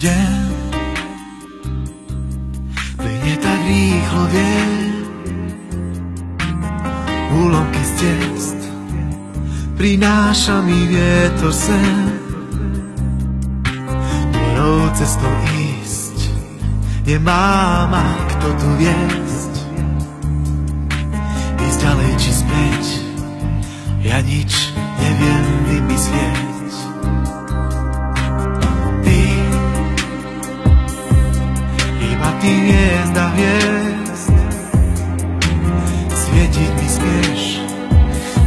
deň plynie tak rýchlo, viem. Úlomky z ciest prináša mi vietor sem. Tvojou cestou ísť nemá ma kto tu viesť. Ísť ďalej či späť, ja nič neviem vymyslieť. Ty hviezda hviezd, svietiť mi smieš,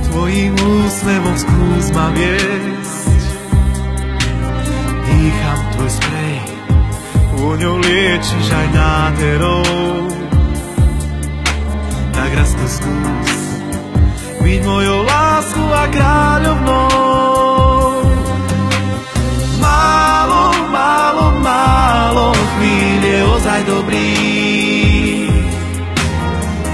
tvojim úsmevom skús ma viesť. Dýcham tvoj sprej, vôňou liečiš aj nádherou. Tak raz to skús, byť mojou láskou a kráľovnou. Málo, málo, málo chvíľ je ozaj dobrý.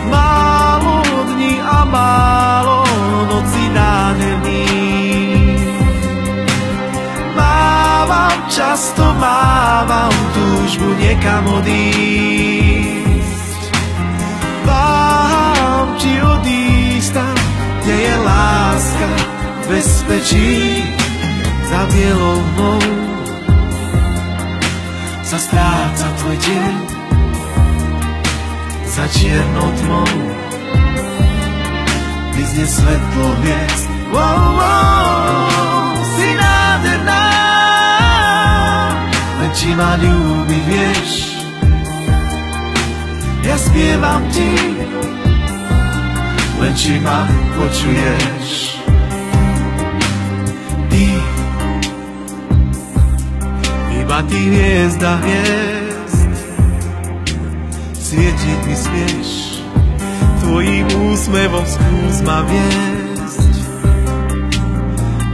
Málo dní a málo nocí nádherný. Mávam, často mávam túžbu niekam odísť. Váham, či odísť tam, kde je láska v bezpečí. Za bielou mnou sa stráca tvoj deň, za čiernou tmou vyznie svetlo hviezd. Wow, wow, si nádherná, len či ma ľúbiť vieš. Ja spievam ti, len či ma počuješ. Iba ty hviezda hviezd, svietiť mi smieš, tvojím úsmevom skús ma viesť.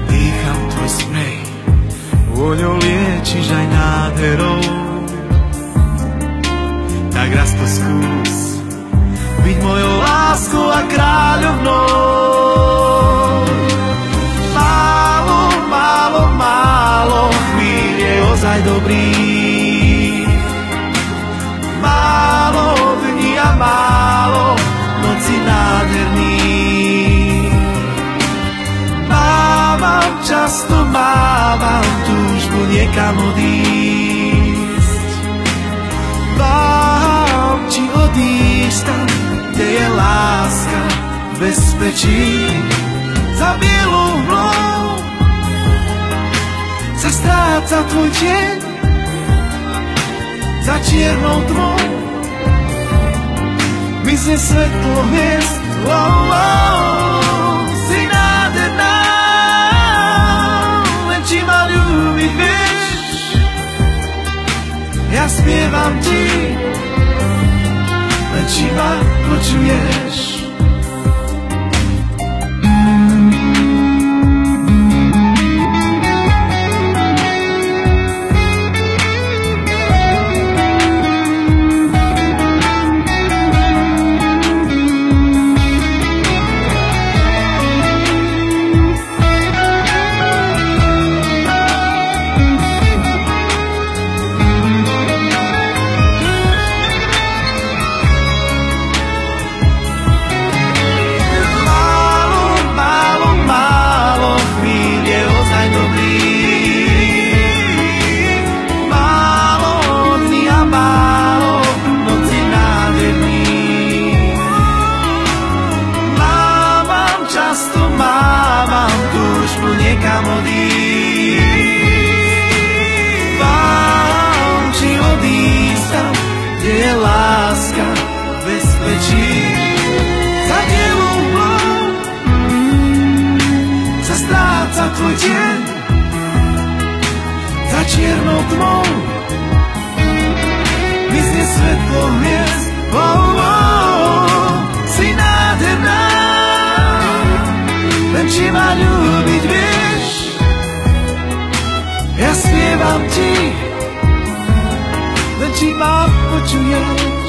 Dýcham tvoj sprej, vôňou liečiš aj nádherou. Tak raz to skús, byť mojou láskou a kráľovnou. Málo, málo, málo chvíľ je ozaj dobrý. Málo dní a málo noci nádherný. Mávam, často mávam túžbu niekam odísť. Váham, či odísť tam, kde je láska v bezpečí. Za bielou mnou sa stráca tvoj deň, za čiernou tmou mizne svetlo hviezd. Wow, wow, si nádherná, len či ma ľúbiť vieš. Ja spievam ti, len či ma počuješ. Tvoj deň, za čiernou tmou mizne svetlo hviezd. Oh, oh, si nádherná, len či ma ľúbiť vieš. Ja spievam ti, len či ma počuješ.